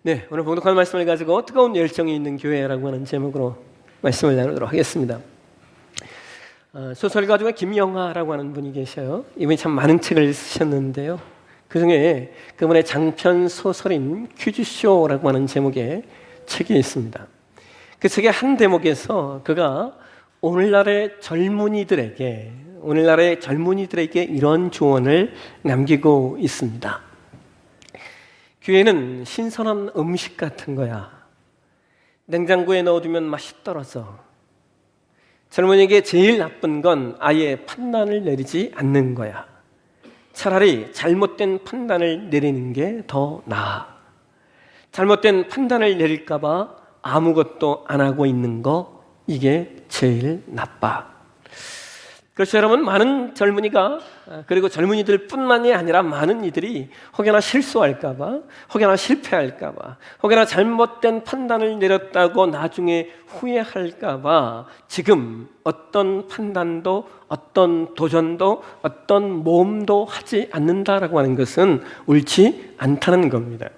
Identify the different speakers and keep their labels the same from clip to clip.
Speaker 1: 네, 오늘 봉독할 말씀을 가지고 뜨거운 열정이 있는 교회라고 하는 제목으로 말씀을 나누도록 하겠습니다. 소설가 중에 김영하라고 하는 분이 계셔요. 이분이 참 많은 책을 쓰셨는데요. 그 중에 그분의 장편 소설인 퀴즈쇼라고 하는 제목의 책이 있습니다. 그 책의 한 대목에서 그가 오늘날의 젊은이들에게 이런 조언을 남기고 있습니다. 교회는 신선한 음식 같은 거야. 냉장고에 넣어두면 맛이 떨어져. 젊은이에게 제일 나쁜 건 아예 판단을 내리지 않는 거야. 차라리 잘못된 판단을 내리는 게 더 나아. 잘못된 판단을 내릴까 봐 아무것도 안 하고 있는 거, 이게 제일 나빠. 그렇죠, 여러분. 많은 젊은이가, 그리고 젊은이들 뿐만이 아니라 많은 이들이 혹여나 실수할까 봐, 혹여나 실패할까 봐, 혹여나 잘못된 판단을 내렸다고 나중에 후회할까 봐 지금 어떤 판단도, 어떤 도전도, 어떤 모험도 하지 않는다라고 하는 것은 옳지 않다는 겁니다.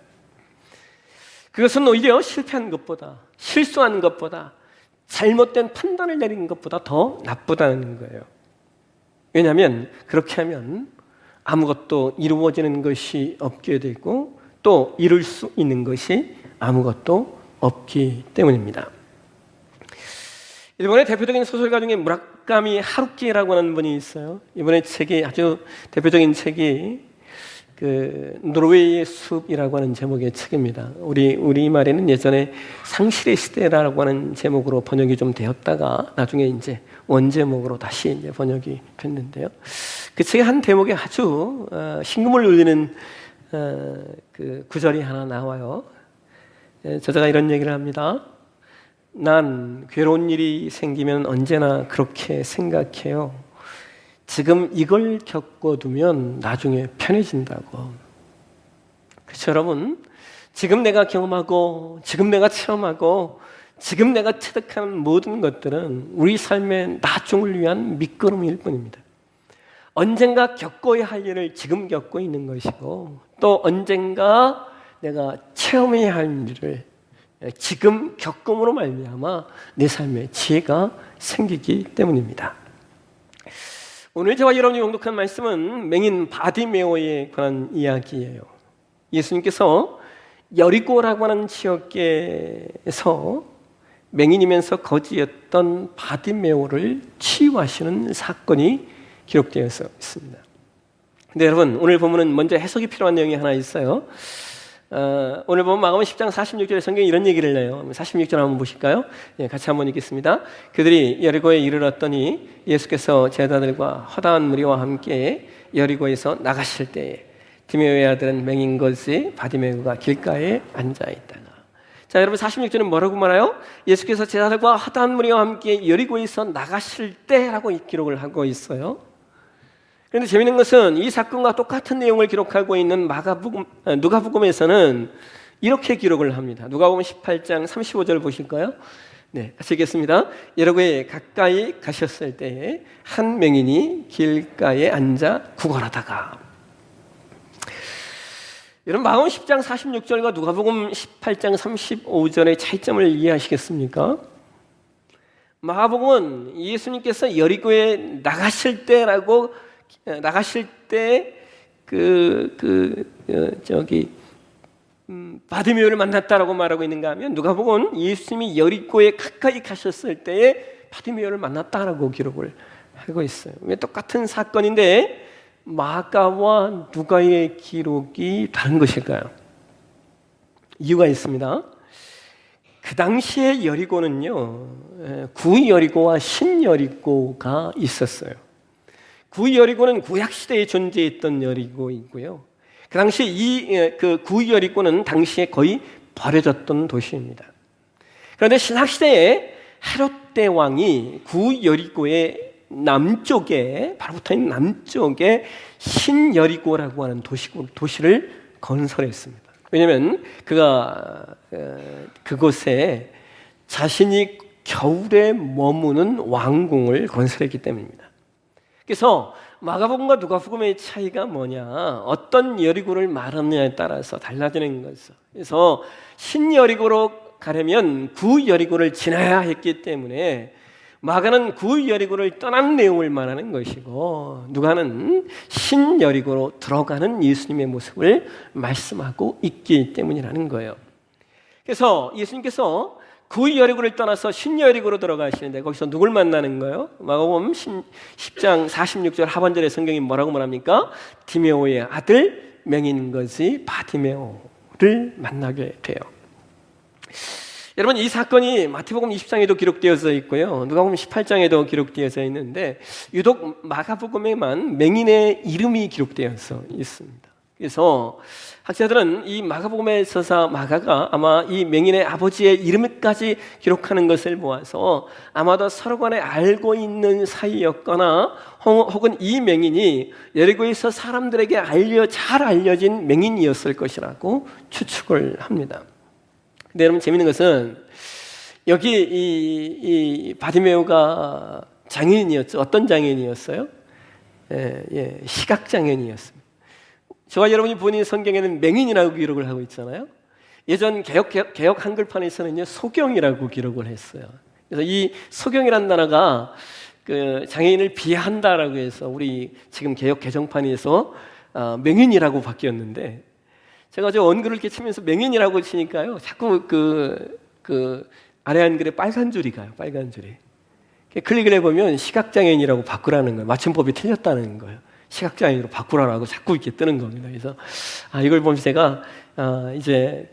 Speaker 1: 그것은 오히려 실패한 것보다, 실수한 것보다, 잘못된 판단을 내린 것보다 더 나쁘다는 거예요. 왜냐하면 그렇게 하면 아무것도 이루어지는 것이 없게 되고 또 이룰 수 있는 것이 아무것도 없기 때문입니다. 일본의 대표적인 소설가 중에 무라카미 하루키라고 하는 분이 있어요. 이번에 책이 아주 대표적인 책이 노르웨이의 숲이라고 하는 제목의 책입니다. 우리말에는 예전에 상실의 시대라고 하는 제목으로 번역이 좀 되었다가 나중에 이제 원제목으로 다시 이제 번역이 됐는데요. 그 책의 한 대목에 아주 심금을 울리는 그 구절이 하나 나와요. 저자가 이런 얘기를 합니다. 난 괴로운 일이 생기면 언제나 그렇게 생각해요. 지금 이걸 겪어두면 나중에 편해진다고. 그렇죠, 여러분? 지금 내가 경험하고, 지금 내가 체험하고, 지금 내가 체득하는 모든 것들은 우리 삶의 나중을 위한 밑거름일 뿐입니다. 언젠가 겪어야 할 일을 지금 겪고 있는 것이고, 또 언젠가 내가 체험해야 할 일을 지금 겪음으로 말미암아 내 삶에 지혜가 생기기 때문입니다. 오늘 저와 여러분이 봉독한 말씀은 맹인 바디메오에 관한 이야기예요. 예수님께서 여리고라고 하는 지역에서 맹인이면서 거지였던 바디메오를 치유하시는 사건이 기록되어 있습니다. 근데 여러분, 오늘 본문은 먼저 해석이 필요한 내용이 하나 있어요. 오늘 보면 마가복음 10장 46절에 성경이 이런 얘기를 해요. 46절 한번 보실까요? 같이 한번 읽겠습니다. 그들이 여리고에 이르렀더니 예수께서 제자들과 허다한 무리와 함께 여리고에서 나가실 때에 디메오의 아들은 맹인 거지 바디메오가 길가에 앉아있다가. 자, 여러분, 46절은 뭐라고 말해요? 예수께서 제자들과 허다한 무리와 함께 여리고에서 나가실 때라고 기록을 하고 있어요. 그런데 재미있는 것은 이 사건과 똑같은 내용을 기록하고 있는 누가복음에서는 이렇게 기록을 합니다. 누가복음 18장 35절 보실까요? 네, 같이 읽겠습니다. 여리고에 가까이 가셨을 때에 한 맹인이 길가에 앉아 구걸하다가. 여러분, 마가복음 10장 46절과 누가복음 18장 35절의 차이점을 이해하시겠습니까? 마가복음은 예수님께서 여리고에 나가실 때 바디메오를 만났다라고 말하고 있는가 하면, 누가복음은 예수님이 여리고에 가까이 가셨을 때에 바디메오를 만났다라고 기록을 하고 있어요. 왜 똑같은 사건인데 마가와 누가의 기록이 다른 것일까요? 이유가 있습니다. 그 당시에 여리고는요, 구여리고와 신여리고가 있었어요. 구여리고는 구약시대에 존재했던 여리고이고요. 그 당시에 구여리고는 당시에 거의 버려졌던 도시입니다. 그런데 신학시대에 헤롯 대왕이 구여리고의 남쪽에, 바로 붙어있는 남쪽에 신여리고라고 하는 도시를 건설했습니다. 왜냐하면 그가 그곳에 자신이 겨울에 머무는 왕궁을 건설했기 때문입니다. 그래서 마가복음과 누가복음의 차이가 뭐냐? 어떤 여리고를 말하느냐에 따라서 달라지는 거죠. 그래서 신여리고로 가려면 구여리고를 지나야 했기 때문에 마가는 구여리고를 떠난 내용을 말하는 것이고 누가는 신여리고로 들어가는 예수님의 모습을 말씀하고 있기 때문이라는 거예요. 그래서 예수님께서 구여리고를 떠나서 신여리고로 들어가시는데 거기서 누굴 만나는 거예요? 마가복음 10장 46절 하반절에 성경이 뭐라고 말합니까? 디메오의 아들 맹인거지 바디메오를 만나게 돼요. 여러분, 이 사건이 마태복음 20장에도 기록되어져 있고요, 누가복음 18장에도 기록되어져 있는데 유독 마가복음에만 맹인의 이름이 기록되어서 있습니다. 그래서 학자들은 이 마가복음의 서사 마가가 아마 이 맹인의 아버지의 이름까지 기록하는 것을 보아서 아마도 서로 간에 알고 있는 사이였거나 혹은 이 맹인이 여리고에서 사람들에게 잘 알려진 맹인이었을 것이라고 추측을 합니다. 근데 여러분, 재밌는 것은 여기 이 바디메오가 장애인이었죠. 어떤 장애인이었어요? 시각장애인이었습니다. 저와 여러분이 보는 성경에는 맹인이라고 기록을 하고 있잖아요. 예전 개역 한글판에서는요, 소경이라고 기록을 했어요. 그래서 이 소경이라는 단어가 그 장애인을 비하한다라고 해서 우리 지금 개역 개정판에서 맹인이라고 바뀌었는데, 제가 저 원글을 이렇게 치면서 맹인이라고 치니까요, 자꾸 그 아래 한글에 빨간 줄이 가요. 빨간 줄이. 클릭을 해보면 시각장애인이라고 바꾸라는 거예요. 맞춤법이 틀렸다는 거예요. 시각장애인으로 바꾸라고 자꾸 이렇게 뜨는 겁니다. 그래서 이걸 보면서 제가 이제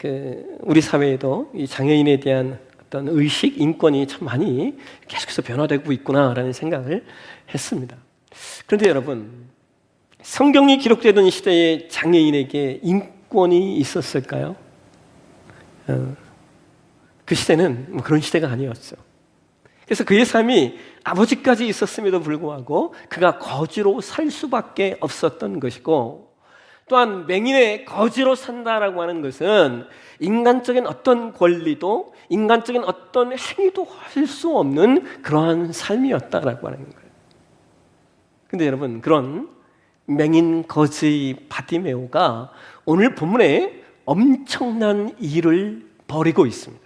Speaker 1: 우리 사회에도 이 장애인에 대한 어떤 의식, 인권이 참 많이 계속해서 변화되고 있구나라는 생각을 했습니다. 그런데 여러분, 성경이 기록되던 시대에 장애인에게 인권이 있었을까요? 그 시대는 뭐 그런 시대가 아니었죠. 그래서 그의 삶이 아버지까지 있었음에도 불구하고 그가 거지로 살 수밖에 없었던 것이고, 또한 맹인의 거지로 산다라고 하는 것은 인간적인 어떤 권리도 인간적인 어떤 행위도 할 수 없는 그러한 삶이었다라고 하는 거예요. 그런데 여러분, 그런 맹인 거지 바디메오가 오늘 본문에 엄청난 일을 벌이고 있습니다.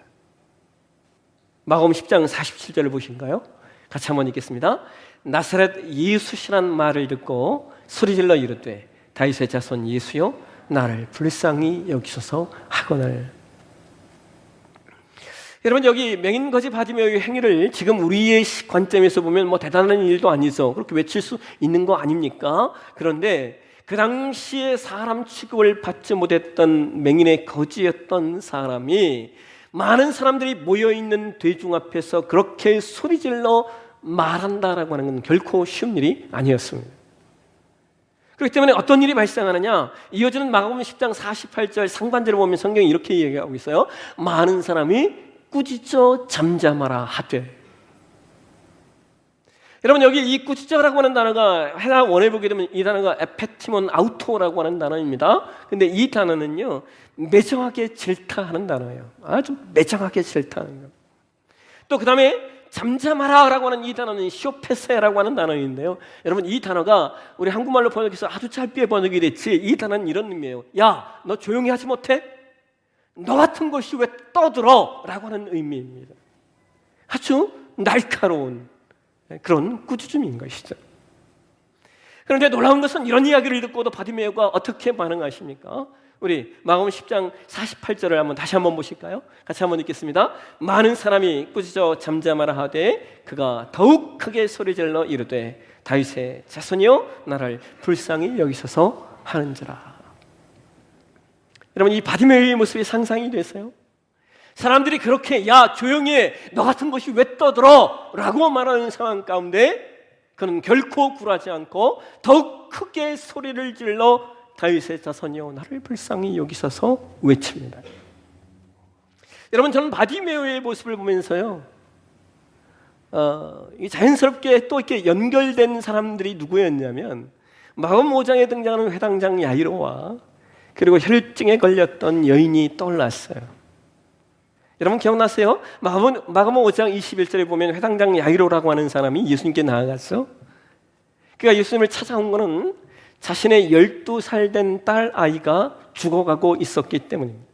Speaker 1: 마가복음 10장 47절을 보신가요? 같이 한번 읽겠습니다. 나사렛 예수시란 말을 듣고 소리질러 이르되 다윗의 자손 예수여 나를 불쌍히 여기소서 하거늘. 여러분, 여기 맹인 거지 바디메오의 행위를 지금 우리의 관점에서 보면 뭐 대단한 일도 아니죠. 그렇게 외칠 수 있는 거 아닙니까? 그런데 그 당시에 사람 취급을 받지 못했던 맹인의 거지였던 사람이 많은 사람들이 모여있는 대중 앞에서 그렇게 소리질러 말한다라고 하는 건 결코 쉬운 일이 아니었습니다. 그렇기 때문에 어떤 일이 발생하느냐, 이어지는 마가복음 10장 48절 상반절을 보면 성경이 이렇게 얘기하고 있어요. 많은 사람이 꾸짖어 잠잠하라 하되. 여러분, 여기 이 꾸짖어라고 하는 단어가 해당 원에 보게 되면 이 단어가 에페티몬 아우토라고 하는 단어입니다. 근데 이 단어는요, 매정하게 질타하는 단어예요. 아주 매정하게 질타하는 거예요. 또 그 다음에 잠잠하라라고 하는 이 단어는 쇼페세라고 하는 단어인데요, 여러분, 이 단어가 우리 한국말로 번역해서 아주 짧게 번역이 됐지, 이 단어는 이런 의미예요. 야, 너 조용히 하지 못해? 너 같은 것이 왜 떠들어? 라고 하는 의미입니다. 아주 날카로운 그런 꾸짖음인 것이죠. 그런데 놀라운 것은 이런 이야기를 듣고도 바디메오가 어떻게 반응하십니까? 우리 마가복음 10장 48절을 다시 한번 보실까요? 같이 한번 읽겠습니다. 많은 사람이 꾸짖어 잠잠하라 하되 그가 더욱 크게 소리질러 이르되 다윗의 자손이여 나를 불쌍히 여기소서 하는지라. 여러분, 이 바디메오의 모습이 상상이 되세요? 사람들이 그렇게 야 조용히 해, 너 같은 것이 왜 떠들어? 라고 말하는 상황 가운데 그는 결코 굴하지 않고 더욱 크게 소리를 질러 다윗의 자손이여 나를 불쌍히 여기소서 외칩니다. 여러분, 저는 바디메오의 모습을 보면서요, 자연스럽게 또 이렇게 연결된 사람들이 누구였냐면 마가복음 5장에 등장하는 회당장 야이로와 그리고 혈증에 걸렸던 여인이 떠올랐어요. 여러분 기억나세요? 마가복음 5장 21절에 보면 회당장 야이로라고 하는 사람이 예수님께 나아갔어. 그가 예수님을 찾아온 것은 자신의 12살 된 딸 아이가 죽어가고 있었기 때문입니다.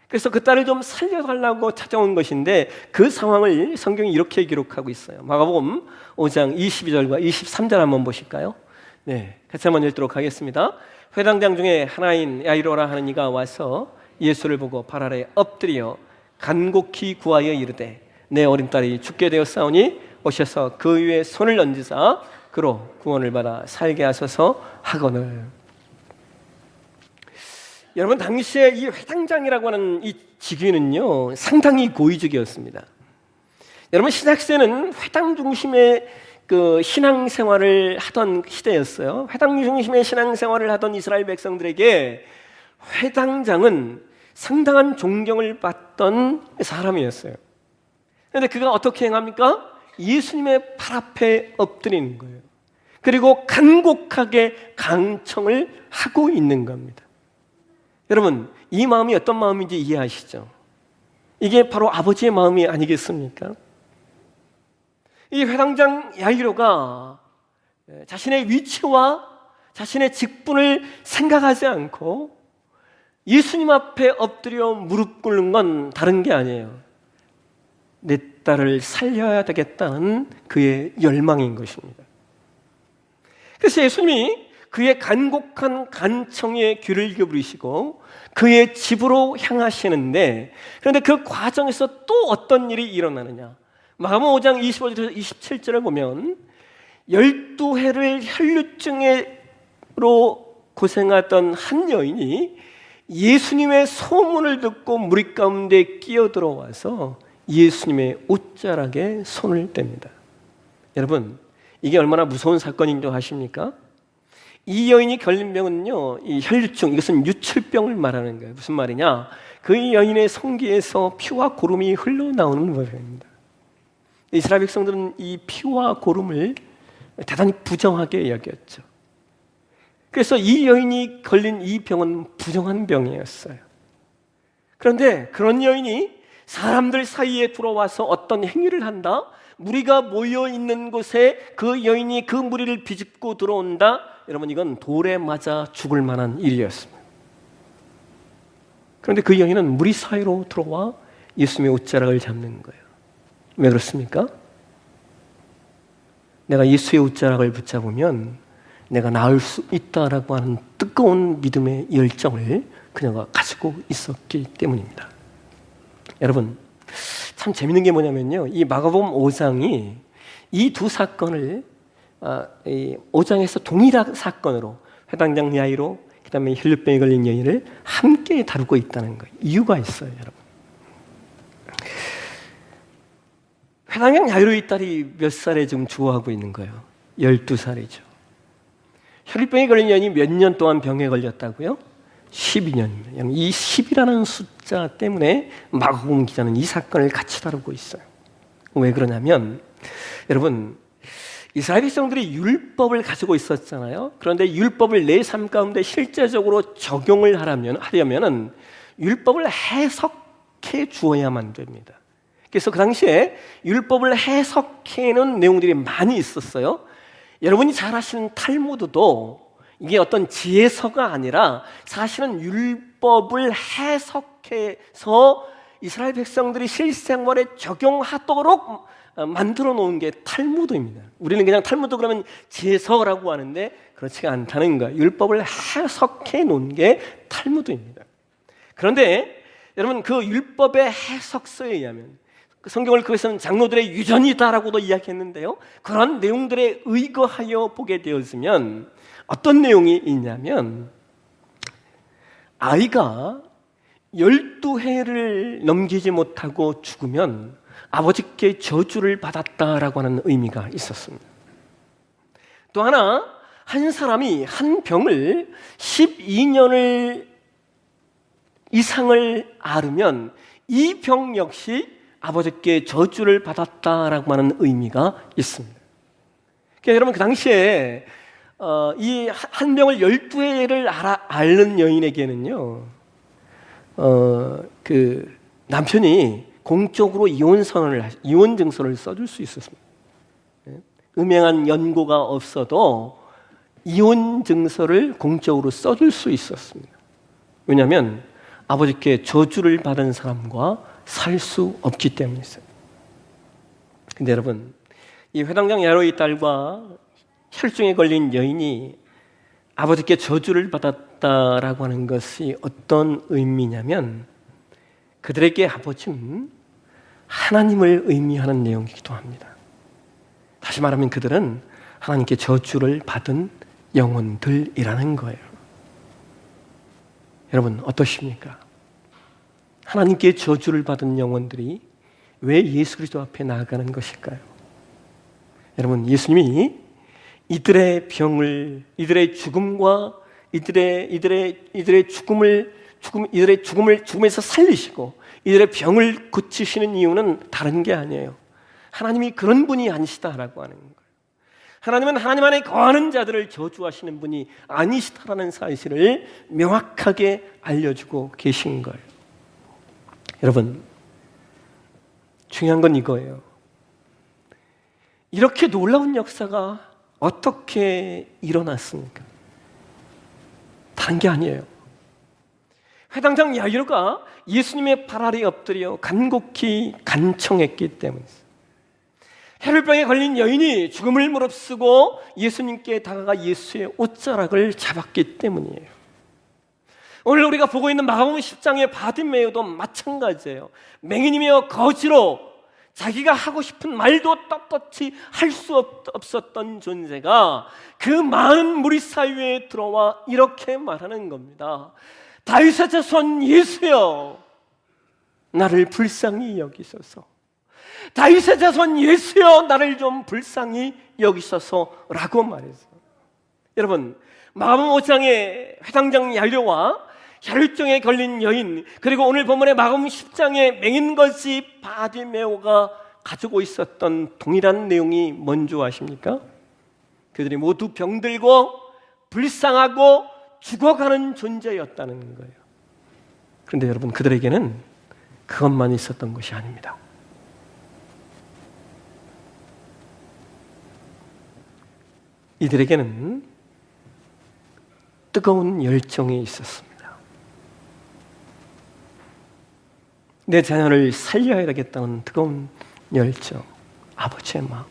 Speaker 1: 그래서 그 딸을 좀 살려달라고 찾아온 것인데 그 상황을 성경이 이렇게 기록하고 있어요. 마가복음 5장 22절과 23절 한번 보실까요? 네, 같이 한번 읽도록 하겠습니다. 회당장 중에 하나인 야이로라 하는 이가 와서 예수를 보고 발 아래 엎드려 간곡히 구하여 이르되 내 어린 딸이 죽게 되었사오니 오셔서 그 위에 손을 얹으사 그로 구원을 받아 살게 하소서 하거늘. 여러분, 당시에 이 회당장이라고 하는 이 직위는요 상당히 고위직이었습니다. 여러분, 신학생은 회당 중심의 그 신앙생활을 하던 시대였어요. 회당 중심의 신앙생활을 하던 이스라엘 백성들에게 회당장은 상당한 존경을 받던 사람이었어요. 그런데 그가 어떻게 행합니까? 예수님의 발 앞에 엎드리는 거예요. 그리고 간곡하게 간청을 하고 있는 겁니다. 여러분, 이 마음이 어떤 마음인지 이해하시죠? 이게 바로 아버지의 마음이 아니겠습니까? 이 회당장 야이로가 자신의 위치와 자신의 직분을 생각하지 않고 예수님 앞에 엎드려 무릎 꿇는 건 다른 게 아니에요. 내 딸을 살려야 되겠다는 그의 열망인 것입니다. 그래서 예수님이 그의 간곡한 간청에 귀를 기울이시고 그의 집으로 향하시는데, 그런데 그 과정에서 또 어떤 일이 일어나느냐? 마가복음 5장 25절에서 27절을 보면 12해를 혈류증으로 고생하던 한 여인이 예수님의 소문을 듣고 무리 가운데 끼어들어와서 예수님의 옷자락에 손을 댑니다. 여러분, 이게 얼마나 무서운 사건인 줄 아십니까? 이 여인이 걸린 병은요, 이 혈류증, 이것은 유출병을 말하는 거예요. 무슨 말이냐? 그 여인의 성기에서 피와 고름이 흘러나오는 모습입니다. 이스라엘 백성들은 이 피와 고름을 대단히 부정하게 여겼죠. 그래서 이 여인이 걸린 이 병은 부정한 병이었어요. 그런데 그런 여인이 사람들 사이에 들어와서 어떤 행위를 한다? 무리가 모여 있는 곳에 그 여인이 그 무리를 비집고 들어온다? 여러분, 이건 돌에 맞아 죽을 만한 일이었습니다. 그런데 그 여인은 무리 사이로 들어와 예수님의 옷자락을 잡는 거예요. 왜 그렇습니까? 내가 예수의 옷자락을 붙잡으면 내가 나을 수 있다라고 하는 뜨거운 믿음의 열정을 그녀가 가지고 있었기 때문입니다. 여러분, 참 재밌는 게 뭐냐면요, 이 마가복음 5장이 이 두 사건을 5장에서 동일한 사건으로 회당장 야이로, 그 다음에 혈류병에 걸린 여인을 함께 다루고 있다는 거예요. 이유가 있어요, 여러분. 회당장 야이로의 딸이 몇 살에 지금 죽어가고 있는 거예요? 12살이죠. 혈류병에 걸린 여인이 몇 년 동안 병에 걸렸다고요? 12년입니다. 이 10이라는 숫자 때문에 마가복음 기자는 이 사건을 같이 다루고 있어요. 왜 그러냐면, 여러분, 이스라엘 백성들이 율법을 가지고 있었잖아요. 그런데 율법을 내 삶 가운데 실제적으로 적용을 하려면 율법을 해석해 주어야만 됩니다. 그래서 그 당시에 율법을 해석해놓은 내용들이 많이 있었어요. 여러분이 잘 아시는 탈무드도 이게 어떤 지혜서가 아니라 사실은 율법을 해석해서 이스라엘 백성들이 실생활에 적용하도록 만들어 놓은 게 탈무드입니다. 우리는 그냥 탈무드 그러면 지혜서라고 하는데 그렇지가 않다는 거예요. 율법을 해석해 놓은 게 탈무드입니다. 그런데 여러분, 그 율법의 해석서에 의하면, 성경을 그것은 장로들의 유전이다라고도 이야기했는데요, 그런 내용들에 의거하여 보게 되었으면 어떤 내용이 있냐면, 아이가 12해를 넘기지 못하고 죽으면 아버지께 저주를 받았다라고 하는 의미가 있었습니다. 또 하나, 한 사람이 한 병을 12년을 이상을 앓으면 이 병 역시 아버지께 저주를 받았다라고 하는 의미가 있습니다. 그러니까 여러분, 그 당시에 이 한 병을 12해를 앓는 여인에게는요, 그 남편이 공적으로 이혼 증서를 써줄 수 있었습니다. 음행한 연고가 없어도 이혼 증서를 공적으로 써줄 수 있었습니다. 왜냐하면 아버지께 저주를 받은 사람과 살 수 없기 때문이었어요. 근데 여러분, 이 회당장 야로의 딸과 혈중에 걸린 여인이 아버지께 저주를 받았다라고 하는 것이 어떤 의미냐면, 그들에게 아버지는 하나님을 의미하는 내용이기도 합니다. 다시 말하면 그들은 하나님께 저주를 받은 영혼들이라는 거예요. 여러분 어떠십니까? 하나님께 저주를 받은 영혼들이 왜 예수 그리스도 앞에 나아가는 것일까요? 여러분, 예수님이 이들의 병을, 이들의 죽음과 이들의 죽음에서 살리시고 이들의 병을 고치시는 이유는 다른 게 아니에요. 하나님이 그런 분이 아니시다라고 하는 거예요. 하나님은 하나님 안에 거하는 자들을 저주하시는 분이 아니시다라는 사실을 명확하게 알려주고 계신 거예요. 여러분, 중요한 건 이거예요. 이렇게 놀라운 역사가 어떻게 일어났습니까? 다른 게 아니에요. 회당장 야이로가 예수님의 발 아래 엎드려 간곡히 간청했기 때문이었어요. 혈병에 걸린 여인이 죽음을 무릅쓰고 예수님께 다가가 예수의 옷자락을 잡았기 때문이에요. 오늘 우리가 보고 있는 마가복음 10장의 바디메오도 마찬가지예요. 맹인이며 거지로 자기가 하고 싶은 말도 떳떳이 할 수 없었던 존재가 그 많은 무리 사이에 들어와 이렇게 말하는 겁니다. 다윗의 자손 예수여, 나를 불쌍히 여기소서. 다윗의 자손 예수여, 나를 좀 불쌍히 여기소서라고 말했어요. 여러분, 마가복음 5장의 회당장 야이로와 혈증에 걸린 여인, 그리고 오늘 본문의 마가복음 10장의 맹인거지 바디메오가 가지고 있었던 동일한 내용이 뭔지 아십니까? 그들이 모두 병들고 불쌍하고 죽어가는 존재였다는 거예요. 그런데 여러분, 그들에게는 그것만 있었던 것이 아닙니다. 이들에게는 뜨거운 열정이 있었습니다. 내 자녀를 살려야 되겠다는 뜨거운 열정, 아버지의 마음,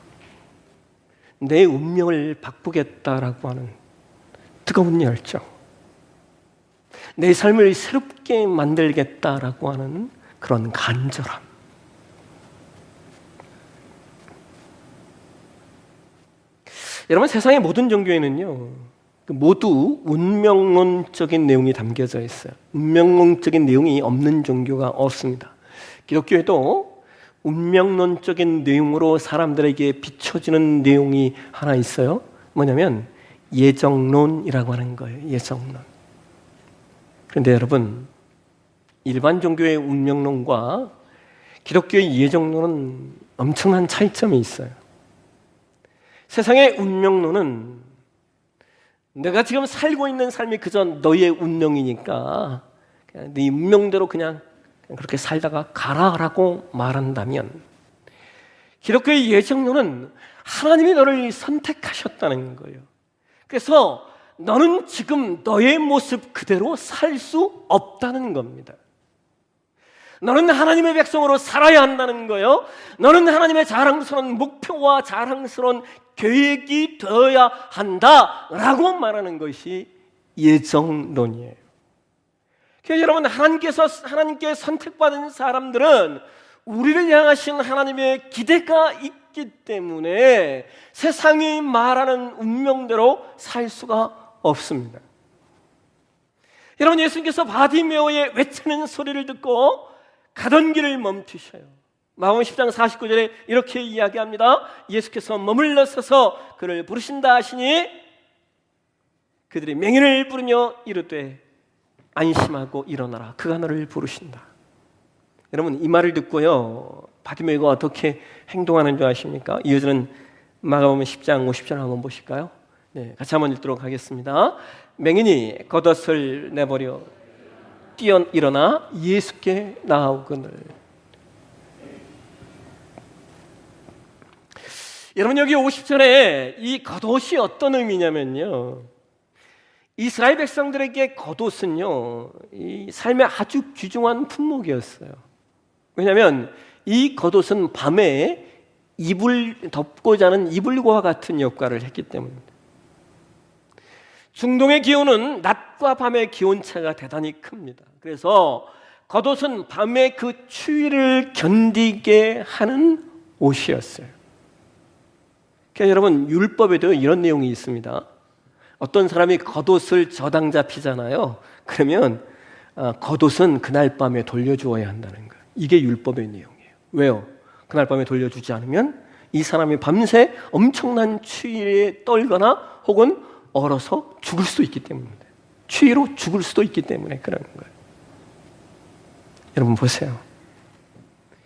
Speaker 1: 내 운명을 바꾸겠다라고 하는 뜨거운 열정, 내 삶을 새롭게 만들겠다라고 하는 그런 간절함. 여러분, 세상의 모든 종교에는요, 모두 운명론적인 내용이 담겨져 있어요. 운명론적인 내용이 없는 종교가 없습니다. 기독교에도 운명론적인 내용으로 사람들에게 비춰지는 내용이 하나 있어요. 뭐냐면 예정론이라고 하는 거예요. 예정론. 그런데 여러분, 일반 종교의 운명론과 기독교의 예정론은 엄청난 차이점이 있어요. 세상의 운명론은 내가 지금 살고 있는 삶이 그저 너의 운명이니까 네 운명대로 그냥 그렇게 살다가 가라라고 말한다면, 기독교의 예정론은 하나님이 너를 선택하셨다는 거예요. 그래서 너는 지금 너의 모습 그대로 살 수 없다는 겁니다. 너는 하나님의 백성으로 살아야 한다는 거예요. 너는 하나님의 자랑스러운 목표와 자랑스러운 계획이 되어야 한다라고 말하는 것이 예정론이에요. 그래서 여러분, 하나님께 선택받은 사람들은 우리를 향하신 하나님의 기대가 있기 때문에 세상이 말하는 운명대로 살 수가 없습니다. 여러분, 예수님께서 바디메오의 외치는 소리를 듣고 가던 길을 멈추셔요. 마가복음 10장 49절에 이렇게 이야기합니다. 예수께서 머물러 서서 그를 부르신다 하시니 그들이 맹인을 부르며 이르되 안심하고 일어나라, 그가 너를 부르신다. 여러분, 이 말을 듣고요, 바디메오가 어떻게 행동하는 줄 아십니까? 이어지는 마가복음 10장 50절 한번 보실까요? 네, 같이 한번 읽도록 하겠습니다. 맹인이 겉옷을 내버려 뛰어 일어나 예수께 나아오거늘. 여러분 여기 50절에 이 겉옷이 어떤 의미냐면요, 이스라엘 백성들에게 겉옷은요 이 삶의 아주 귀중한 품목이었어요. 왜냐하면 이 겉옷은 밤에 이불 덮고 자는 이불과 같은 역할을 했기 때문입니다. 중동의 기온은 낮과 밤의 기온차가 대단히 큽니다. 그래서 겉옷은 밤의 그 추위를 견디게 하는 옷이었어요. 그러니까 여러분 율법에도 이런 내용이 있습니다. 어떤 사람이 겉옷을 저당 잡히잖아요. 그러면 겉옷은 그날 밤에 돌려주어야 한다는 거예요. 이게 율법의 내용이에요. 왜요? 그날 밤에 돌려주지 않으면 이 사람이 밤새 엄청난 추위에 떨거나 혹은 얼어서 죽을 수도 있기 때문입니다. 추위로 죽을 수도 있기 때문에 그러는 거예요. 여러분 보세요.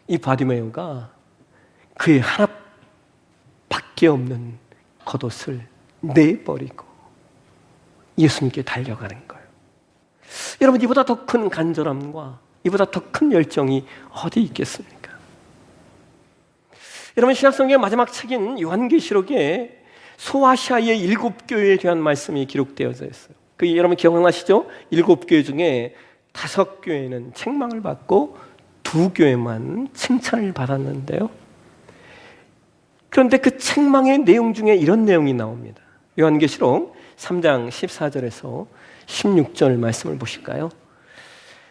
Speaker 1: 이 바디메오가 그의 하나밖에 없는 겉옷을 내버리고 예수님께 달려가는 거예요. 여러분 이보다 더 큰 간절함과 이보다 더 큰 열정이 어디 있겠습니까? 여러분 신약성경의 마지막 책인 요한계시록에 소아시아의 7교회에 대한 말씀이 기록되어져 있어요. 그 여러분 기억나시죠? 7교회 중에 5교회는 책망을 받고 2교회만 칭찬을 받았는데요. 그런데 그 책망의 내용 중에 이런 내용이 나옵니다. 요한계시록 3장 14절에서 16절 말씀을 보실까요?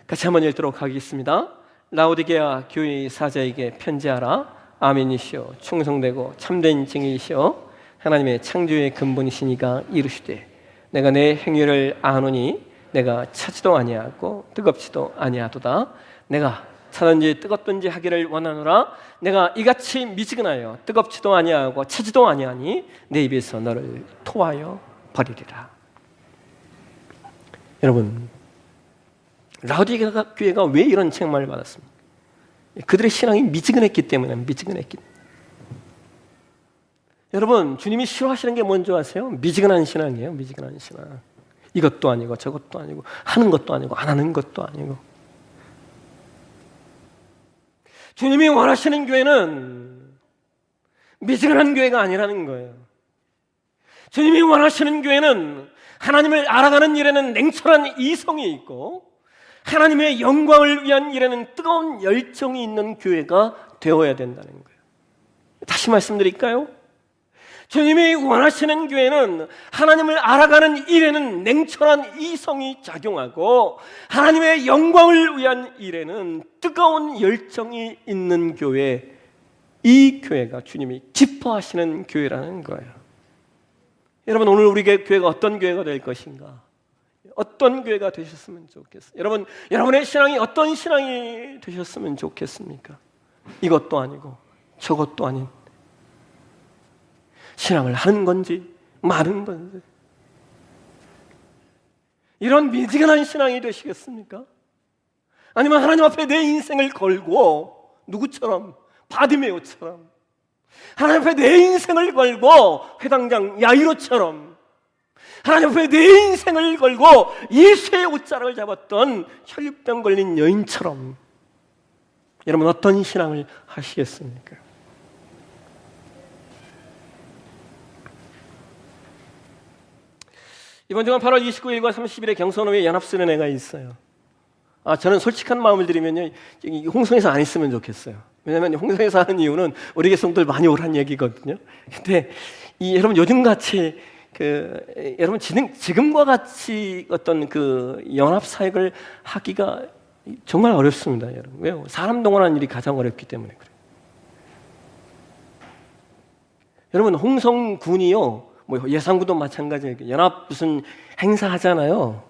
Speaker 1: 같이 한번 읽도록 하겠습니다. 라오디게아 교회의 사자에게 편지하라. 아멘이시오 충성되고 참된 증인이시오 하나님의 창조의 근본이시니가 이르시되 내가 내 행위를 아노니 내가 차지도 아니하고 뜨겁지도 아니하도다. 내가 차든지 뜨겁든지 하기를 원하노라. 내가 이같이 미지근하여 뜨겁지도 아니하고 차지도 아니하니 내 입에서 너를 토하여 버리리라. 여러분 라오디게아 교회가 왜 이런 책망을 받았습니까? 그들의 신앙이 미지근했기 때문에 미지근했기 때문에. 여러분 주님이 싫어하시는 게 뭔지 아세요? 미지근한 신앙이에요. 미지근한 신앙. 이것도 아니고 저것도 아니고 하는 것도 아니고 안 하는 것도 아니고. 주님이 원하시는 교회는 미지근한 교회가 아니라는 거예요. 주님이 원하시는 교회는 하나님을 알아가는 일에는 냉철한 이성이 있고 하나님의 영광을 위한 일에는 뜨거운 열정이 있는 교회가 되어야 된다는 거예요. 다시 말씀드릴까요? 주님이 원하시는 교회는 하나님을 알아가는 일에는 냉철한 이성이 작용하고 하나님의 영광을 위한 일에는 뜨거운 열정이 있는 교회, 이 교회가 주님이 기뻐하시는 교회라는 거예요. 여러분 오늘 우리 교회가 어떤 교회가 될 것인가? 어떤 교회가 되셨으면 좋겠어요? 여러분의 신앙이 어떤 신앙이 되셨으면 좋겠습니까? 이것도 아니고 저것도 아닌 신앙을 하는 건지 마는 건지 이런 미지근한 신앙이 되시겠습니까? 아니면 하나님 앞에 내 인생을 걸고 누구처럼? 바디메오처럼 하나님 앞에 내 인생을 걸고 회당장 야이로처럼 하나님 앞에 내 인생을 걸고 예수의 옷자락을 잡았던 혈류병 걸린 여인처럼 여러분 어떤 신앙을 하시겠습니까? 이번 주간 8월 29일과 30일에 경선호회 연합수련회가 있어요. 저는 솔직한 마음을 드리면요, 홍성에서 안 있으면 좋겠어요. 왜냐하면 홍성에서 하는 이유는 우리 개성들 많이 오란 얘기거든요. 근데 여러분 요즘같이 여러분 지금과 같이 어떤 그 연합 사역을 하기가 정말 어렵습니다, 여러분. 왜요? 사람 동원하는 일이 가장 어렵기 때문에 그래요. 여러분 홍성군이요, 뭐 예산군도 마찬가지예요. 연합 무슨 행사 하잖아요.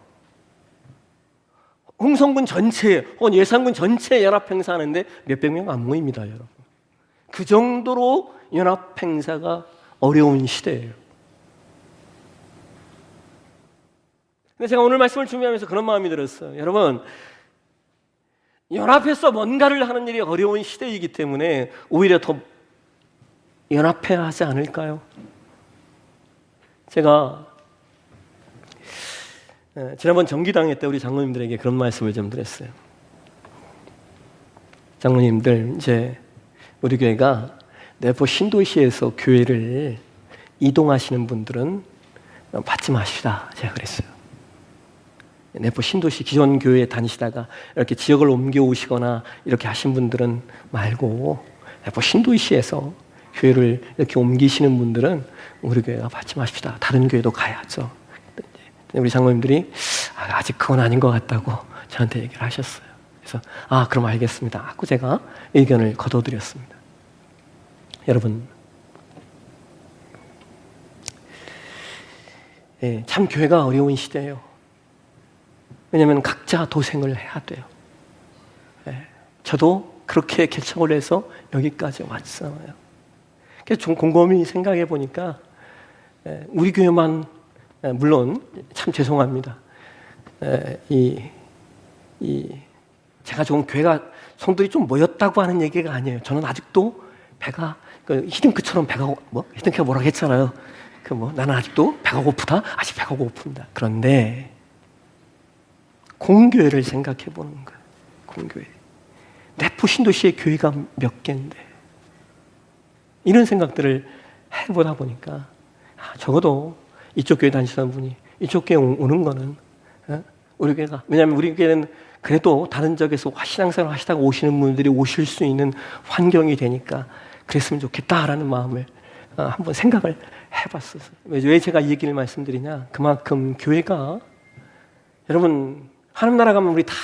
Speaker 1: 홍성군 전체 혹은 예산군 전체 연합 행사하는데 몇백 명 안 모입니다, 여러분. 그 정도로 연합 행사가 어려운 시대예요. 근데 제가 오늘 말씀을 준비하면서 그런 마음이 들었어요. 여러분, 연합해서 뭔가를 하는 일이 어려운 시대이기 때문에 오히려 더 연합해야 하지 않을까요? 제가 지난번 정기당회 때 우리 장로님들에게 그런 말씀을 좀 드렸어요. 장로님들, 이제 우리 교회가 내포 신도시에서 교회를 이동하시는 분들은 받지 마시다 제가 그랬어요. 내포 신도시 기존 교회에 다니시다가 이렇게 지역을 옮겨오시거나 이렇게 하신 분들은 말고 내포 신도시에서 교회를 이렇게 옮기시는 분들은 우리 교회가 받지 마십시다. 다른 교회도 가야죠. 우리 장로님들이 아직 그건 아닌 것 같다고 저한테 얘기를 하셨어요. 그래서 그럼 알겠습니다 하고 제가 의견을 거둬드렸습니다. 여러분, 참 교회가 어려운 시대예요. 왜냐하면 각자 도생을 해야 돼요. 저도 그렇게 개척을 해서 여기까지 왔잖아요. 그래서 좀 곰곰이 생각해 보니까 우리 교회만 물론 참 죄송합니다. 제가 좀 교회가 성도들이 좀 모였다고 하는 얘기가 아니에요. 저는 아직도 배가 히딩크처럼 배가 히딩크가 뭐라고 했잖아요. 나는 아직도 배가 고프다. 아직 배가 고픕니다. 그런데 공교회를 생각해 보는 거예요. 공교회. 내포 신도시의 교회가 몇 개인데 이런 생각들을 해보다 보니까 적어도 이쪽 교회 다니시는 분이 이쪽 교회 오는 거는 우리 교회가, 왜냐하면 우리 교회는 그래도 다른 지역에서 신앙생활 하시다가 오시는 분들이 오실 수 있는 환경이 되니까 그랬으면 좋겠다라는 마음을 한번 생각을 해봤어요. 왜 제가 이 얘기를 말씀드리냐, 그만큼 교회가, 여러분 하나님 나라 가면 우리 다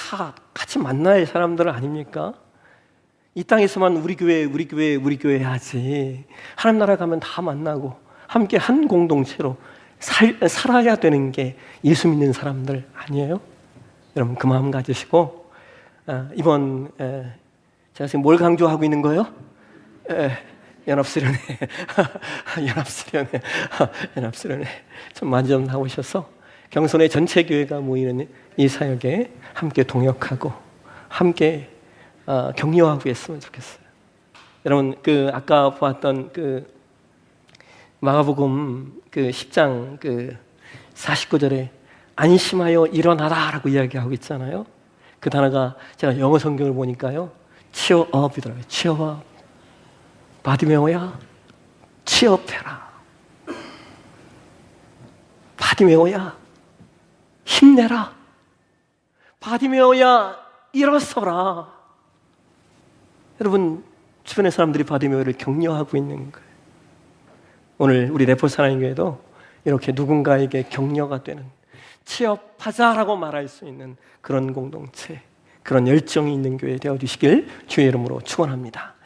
Speaker 1: 같이 만날 사람들 아닙니까? 이 땅에서만 우리 교회 하지, 하나님 나라 가면 다 만나고 함께 한 공동체로 살아야 되는 게 예수 믿는 사람들 아니에요? 여러분 그 마음 가지시고 이번 제가 지금 뭘 강조하고 있는 거예요? 연합수련회 연합수련회 좀 많이 좀 나오셔서 경손의 전체 교회가 모이는 이 사역에 함께 동역하고 함께 격려하고 했으면 좋겠어요. 여러분 아까 보았던 마가복음 10장 49절에 안심하여 일어나라라고 이야기하고 있잖아요. 그 단어가 제가 영어 성경을 보니까요, cheer up이더라고요. cheer up. 바디메오야, 취업해라. 바디메오야, 힘내라. 바디메오야, 일어서라. 여러분 주변의 사람들이 바디메오를 격려하고 있는 거예요. 오늘 우리 내포 사랑의 교회도 이렇게 누군가에게 격려가 되는, 취업하자라고 말할 수 있는 그런 공동체, 그런 열정이 있는 교회 되어주시길 주의 이름으로 축원합니다.